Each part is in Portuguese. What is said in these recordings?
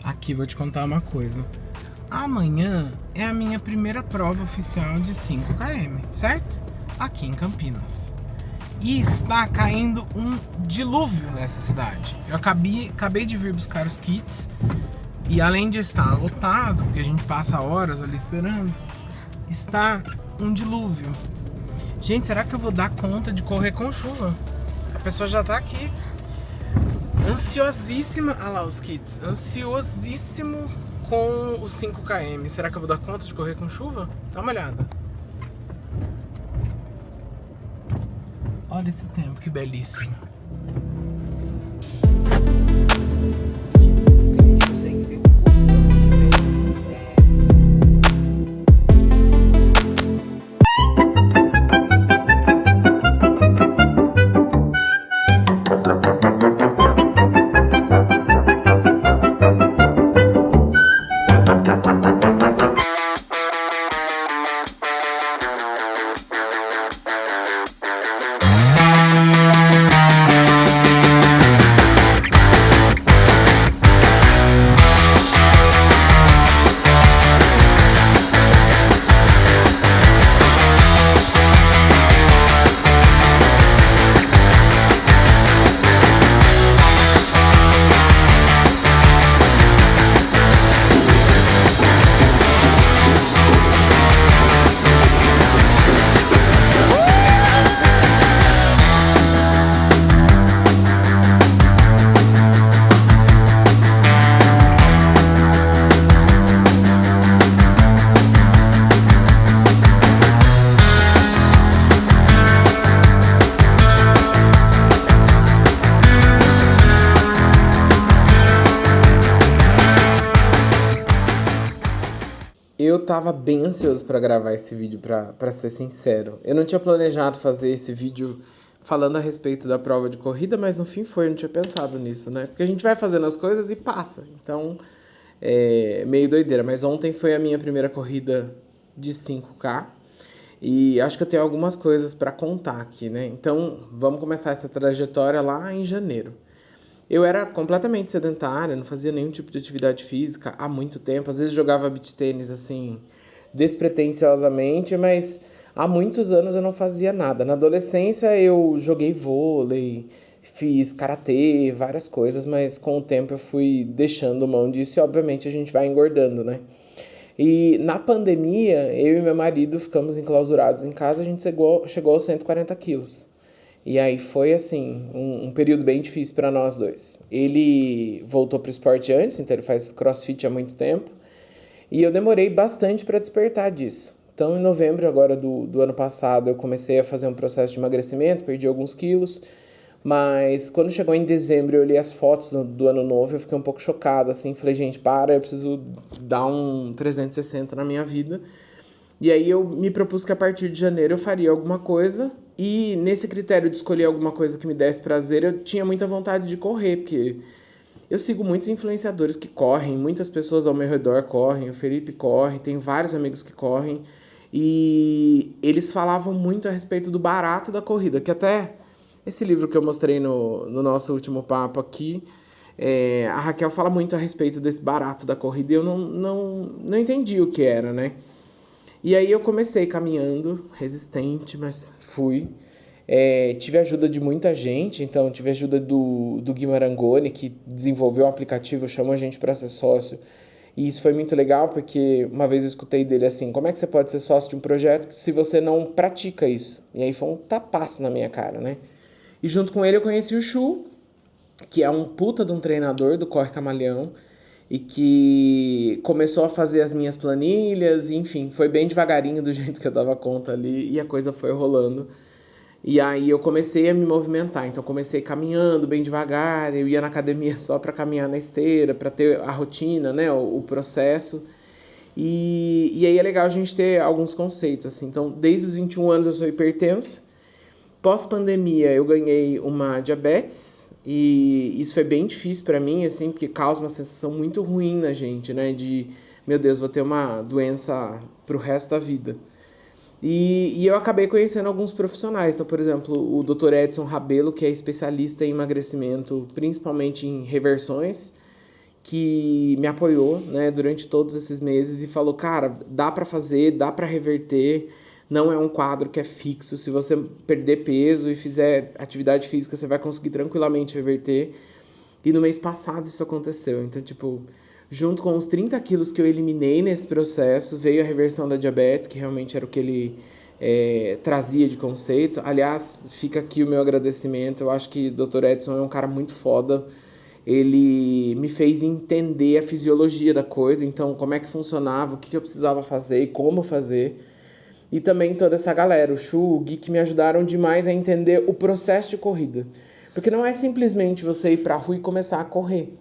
Aqui, vou te contar uma coisa. Amanhã é a minha primeira prova oficial de 5 km, certo? Aqui em Campinas. E está caindo um dilúvio nessa cidade. Eu acabei de vir buscar os kits. E além de estar lotado, porque a gente passa horas ali esperando, está um dilúvio. Gente, será que eu vou dar conta de correr com chuva? A pessoa já tá aqui. Ansiosíssima, olha lá os kits, ansiosíssimo com os 5 km. Será que eu vou dar conta de correr com chuva? Dá uma olhada. Olha esse tempo, que belíssimo. Eu tava bem ansioso pra gravar esse vídeo, pra ser sincero. Eu não tinha planejado fazer esse vídeo falando a respeito da prova de corrida, mas no fim foi, eu não tinha pensado nisso, né? Porque a gente vai fazendo as coisas e passa. Então, é meio doideira. Mas ontem foi a minha primeira corrida de 5K. E acho que eu tenho algumas coisas pra contar aqui, né? Então, vamos começar essa trajetória lá em janeiro. Eu era completamente sedentária, não fazia nenhum tipo de atividade física há muito tempo. Às vezes jogava beach tênis assim, despretensiosamente, mas há muitos anos eu não fazia nada. Na adolescência eu joguei vôlei, fiz karatê, várias coisas, mas com o tempo eu fui deixando mão disso e obviamente a gente vai engordando, né? E na pandemia, eu e meu marido ficamos enclausurados em casa, a gente chegou aos 140 quilos. E aí foi, assim, um período bem difícil para nós dois. Ele voltou pro esporte antes, então ele faz crossfit há muito tempo. E eu demorei bastante para despertar disso. Então, em novembro agora do ano passado, eu comecei a fazer um processo de emagrecimento, perdi alguns quilos. Mas quando chegou em dezembro, eu olhei as fotos do ano novo, eu fiquei um pouco chocado, assim. Falei, gente, eu preciso dar um 360 na minha vida. E aí eu me propus que a partir de janeiro eu faria alguma coisa. E nesse critério de escolher alguma coisa que me desse prazer, eu tinha muita vontade de correr, porque eu sigo muitos influenciadores que correm, muitas pessoas ao meu redor correm, o Felipe corre, tem vários amigos que correm, e eles falavam muito a respeito do barato da corrida, que até esse livro que eu mostrei no nosso último papo aqui, a Raquel fala muito a respeito desse barato da corrida, e eu não entendi o que era, né? E aí eu comecei caminhando, resistente, mas fui. Tive ajuda de muita gente, então tive ajuda do Gui Marangoni, que desenvolveu o aplicativo, chamou a gente para ser sócio. E isso foi muito legal, porque uma vez eu escutei dele assim, como é que você pode ser sócio de um projeto se você não pratica isso? E aí foi um tapaço na minha cara, né? E junto com ele eu conheci o Chu, que é um puta de um treinador do Corre Camaleão, e que começou a fazer as minhas planilhas, enfim, foi bem devagarinho do jeito que eu dava conta ali, e a coisa foi rolando. E aí eu comecei a me movimentar. Então comecei caminhando bem devagar, eu ia na academia só para caminhar na esteira, para ter a rotina, né, o processo. E aí é legal a gente ter alguns conceitos, assim. Então, desde os 21 anos eu sou hipertenso. Pós-pandemia eu ganhei uma diabetes e isso foi bem difícil para mim, assim, porque causa uma sensação muito ruim na gente, né, de, meu Deus, vou ter uma doença pro resto da vida. E eu acabei conhecendo alguns profissionais. Então, por exemplo, o Dr. Edson Rabelo, que é especialista em emagrecimento, principalmente em reversões, que me apoiou, né, durante todos esses meses e falou, cara, dá pra fazer, dá pra reverter, não é um quadro que é fixo, se você perder peso e fizer atividade física, você vai conseguir tranquilamente reverter. E no mês passado isso aconteceu, então, tipo, junto com os 30 quilos que eu eliminei nesse processo, veio a reversão da diabetes, que realmente era o que ele trazia de conceito. Aliás, fica aqui o meu agradecimento, eu acho que o Dr. Edson é um cara muito foda. Ele me fez entender a fisiologia da coisa, então como é que funcionava, o que eu precisava fazer e como fazer. E também toda essa galera, o Chu, o Gui, que me ajudaram demais a entender o processo de corrida. Porque não é simplesmente você ir pra rua e começar a correr.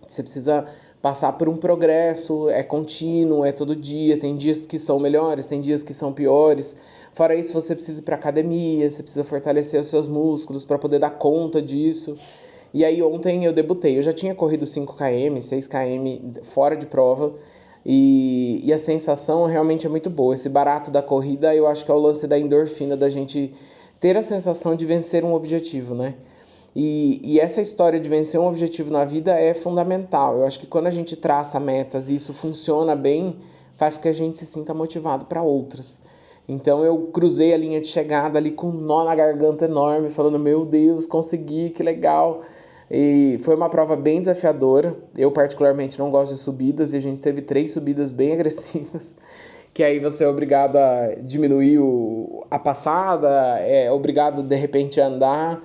Você precisa passar por um progresso, é contínuo, é todo dia, tem dias que são melhores, tem dias que são piores. Fora isso, você precisa ir pra academia, você precisa fortalecer os seus músculos para poder dar conta disso. E aí ontem eu debutei, eu já tinha corrido 5 km, 6 km fora de prova, e a sensação realmente é muito boa. Esse barato da corrida, eu acho que é o lance da endorfina, da gente ter a sensação de vencer um objetivo, né? E essa história de vencer um objetivo na vida é fundamental. Eu acho que quando a gente traça metas e isso funciona bem, faz com que a gente se sinta motivado para outras. Então eu cruzei a linha de chegada ali com um nó na garganta enorme, falando, meu Deus, consegui, que legal. E foi uma prova bem desafiadora. Eu particularmente não gosto de subidas e a gente teve 3 subidas bem agressivas, que aí você é obrigado a diminuir a passada, é obrigado de repente a andar.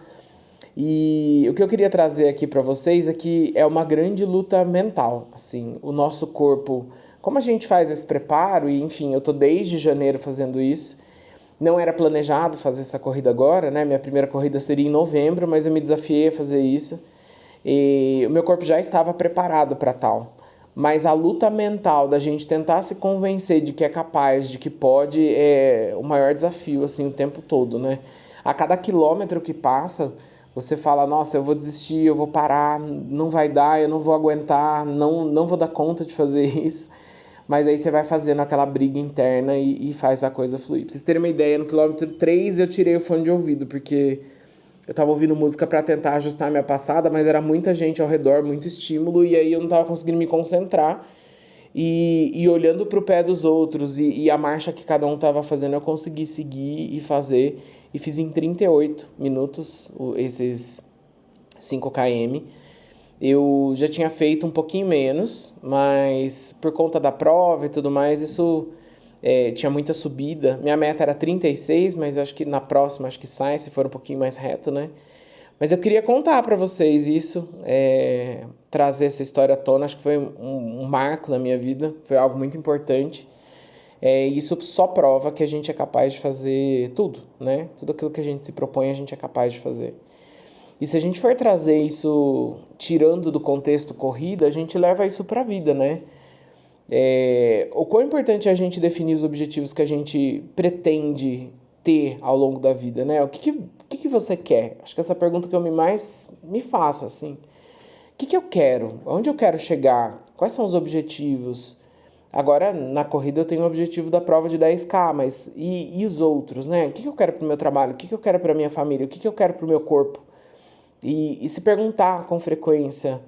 E o que eu queria trazer aqui para vocês é que é uma grande luta mental, assim, o nosso corpo, como a gente faz esse preparo, e enfim, eu tô desde janeiro fazendo isso, não era planejado fazer essa corrida agora, né, minha primeira corrida seria em novembro, mas eu me desafiei a fazer isso, e o meu corpo já estava preparado para tal, mas a luta mental da gente tentar se convencer de que é capaz, de que pode, é o maior desafio, assim, o tempo todo, né, a cada quilômetro que passa, você fala, nossa, eu vou desistir, eu vou parar, não vai dar, eu não vou aguentar, não vou dar conta de fazer isso. Mas aí você vai fazendo aquela briga interna e faz a coisa fluir. Pra vocês terem uma ideia, no quilômetro 3 eu tirei o fone de ouvido, porque eu tava ouvindo música para tentar ajustar a minha passada, mas era muita gente ao redor, muito estímulo, e aí eu não tava conseguindo me concentrar. E olhando pro pé dos outros e a marcha que cada um tava fazendo, eu consegui seguir e fazer. E fiz em 38 minutos esses 5 km. Eu já tinha feito um pouquinho menos, mas por conta da prova e tudo mais, isso tinha muita subida. Minha meta era 36, mas acho que na próxima acho que sai, se for um pouquinho mais reto, né? Mas eu queria contar para vocês isso, trazer essa história à tona. Acho que foi um marco na minha vida, foi algo muito importante. Isso só prova que a gente é capaz de fazer tudo, né? Tudo aquilo que a gente se propõe, a gente é capaz de fazer. E se a gente for trazer isso, tirando do contexto corrida, a gente leva isso para a vida, né? O quão importante é a gente definir os objetivos que a gente pretende ter ao longo da vida, né? O que você quer? Acho que essa pergunta que eu mais me faço, assim. O que eu quero? Onde eu quero chegar? Quais são os objetivos? Agora, na corrida, eu tenho o objetivo da prova de 10K, mas e os outros, né? O que eu quero para o meu trabalho? O que eu quero para a minha família? O que eu quero para o meu corpo? E se perguntar com frequência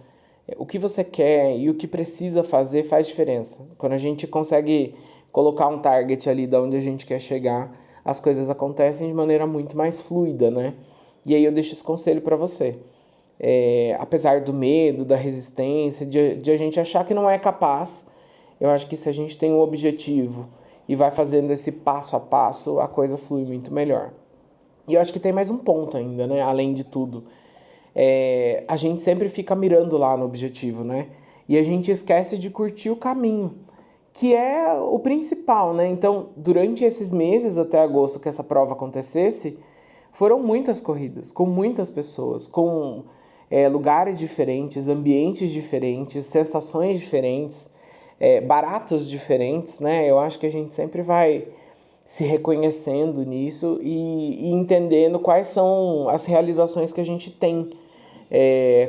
o que você quer e o que precisa fazer faz diferença. Quando a gente consegue colocar um target ali de onde a gente quer chegar, as coisas acontecem de maneira muito mais fluida, né? E aí eu deixo esse conselho para você. Apesar do medo, da resistência, de a gente achar que não é capaz, eu acho que se a gente tem um objetivo e vai fazendo esse passo a passo, a coisa flui muito melhor. E eu acho que tem mais um ponto ainda, né? Além de tudo. A gente sempre fica mirando lá no objetivo, né? E a gente esquece de curtir o caminho, que é o principal, né? Então, durante esses meses até agosto que essa prova acontecesse, foram muitas corridas, com muitas pessoas, com lugares diferentes, ambientes diferentes, sensações diferentes, baratos diferentes, né? Eu acho que a gente sempre vai se reconhecendo nisso e entendendo quais são as realizações que a gente tem,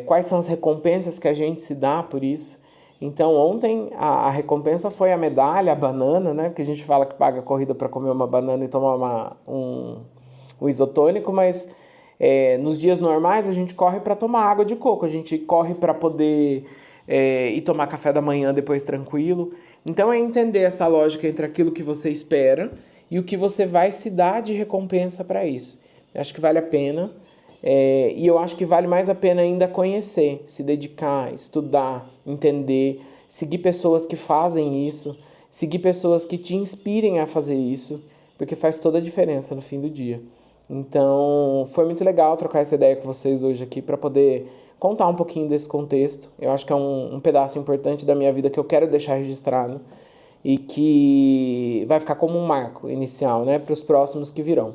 quais são as recompensas que a gente se dá por isso. Então ontem a recompensa foi a medalha, a banana, né? Porque a gente fala que paga a corrida para comer uma banana e tomar um isotônico, mas nos dias normais a gente corre para tomar água de coco, a gente corre para poder ir tomar café da manhã depois tranquilo. Então é entender essa lógica entre aquilo que você espera e o que você vai se dar de recompensa para isso. Eu acho que vale a pena. E eu acho que vale mais a pena ainda conhecer, se dedicar, estudar, entender, seguir pessoas que fazem isso, seguir pessoas que te inspirem a fazer isso, porque faz toda a diferença no fim do dia. Então, foi muito legal trocar essa ideia com vocês hoje aqui para poder contar um pouquinho desse contexto. Eu acho que é um pedaço importante da minha vida que eu quero deixar registrado e que vai ficar como um marco inicial, né, para os próximos que virão.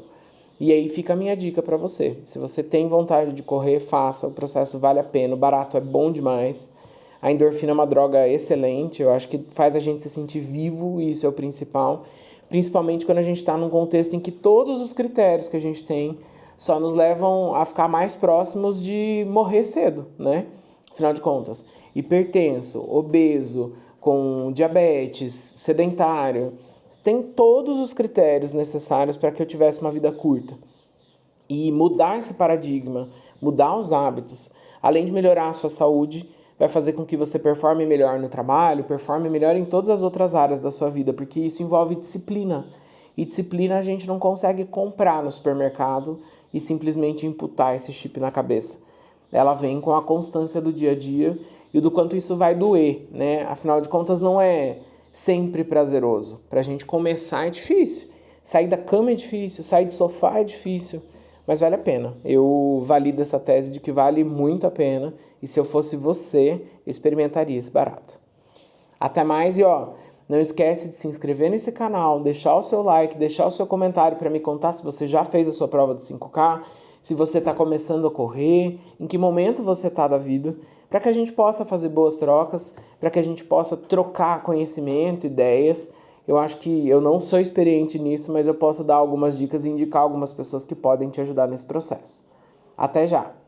E aí fica a minha dica para você. Se você tem vontade de correr, faça. O processo vale a pena. O barato é bom demais. A endorfina é uma droga excelente. Eu acho que faz a gente se sentir vivo e isso é o principal. Principalmente quando a gente está num contexto em que todos os critérios que a gente tem só nos levam a ficar mais próximos de morrer cedo, né? Afinal de contas, hipertenso, obeso, com diabetes, sedentário, tem todos os critérios necessários para que eu tivesse uma vida curta. E mudar esse paradigma, mudar os hábitos, além de melhorar a sua saúde, vai fazer com que você performe melhor no trabalho, performe melhor em todas as outras áreas da sua vida, porque isso envolve disciplina. E disciplina a gente não consegue comprar no supermercado e simplesmente imputar esse chip na cabeça. Ela vem com a constância do dia a dia e do quanto isso vai doer, né? Afinal de contas, não é sempre prazeroso. Pra gente começar é difícil. Sair da cama é difícil, sair do sofá é difícil, mas vale a pena. Eu valido essa tese de que vale muito a pena e se eu fosse você, experimentaria esse barato. Até mais e não esquece de se inscrever nesse canal, deixar o seu like, deixar o seu comentário para me contar se você já fez a sua prova do 5K, se você está começando a correr, em que momento você está da vida, para que a gente possa fazer boas trocas, para que a gente possa trocar conhecimento, ideias. Eu acho que eu não sou experiente nisso, mas eu posso dar algumas dicas e indicar algumas pessoas que podem te ajudar nesse processo. Até já!